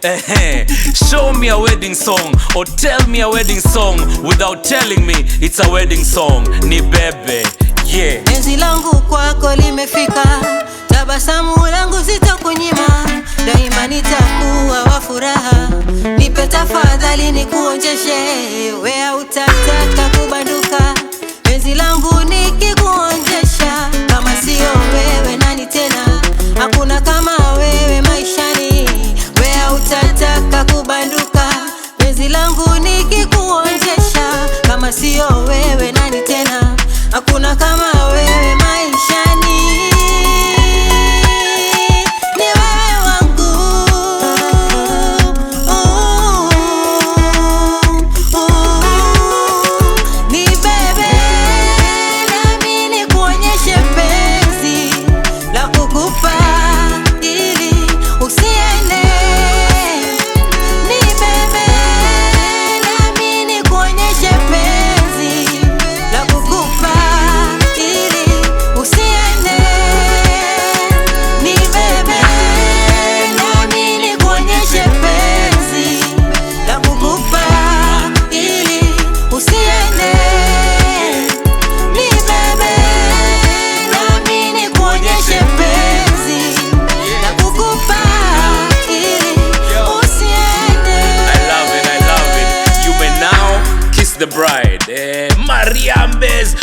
Show me a wedding song or tell me a wedding song without telling me it's a wedding song. Ni bebe, yeah. Penzi langu kwako limefika, tabasamu langu sitakunyima, daima nitakuwa wa furaha. Nipe tafadhali nikuonjeshe, wewe utataka kubanduka. Penzi langu nikikuonjesha, kama sio wewe nani tena? Hakuna kama wewe maishani, wewe utataka kubanduka. Penzi langu nikikuonjesha, kama sio wewe nani tena? Hakuna kama wewe maishani. Ni wewe wangu, ni bebe, nami nikuonyeshe penzi la kukupa ili usiende. Ni bebe, nami nikuonyeshe penzi la kukupa ili usiende. Ni bebe, nami nikuonyeshe penzi la kukupa ili usiende. Ni bebe, nami nikuonyeshe penzi la kukupa ili usiende. I love it, I love it. You may now kiss the bride. Maria Mbez,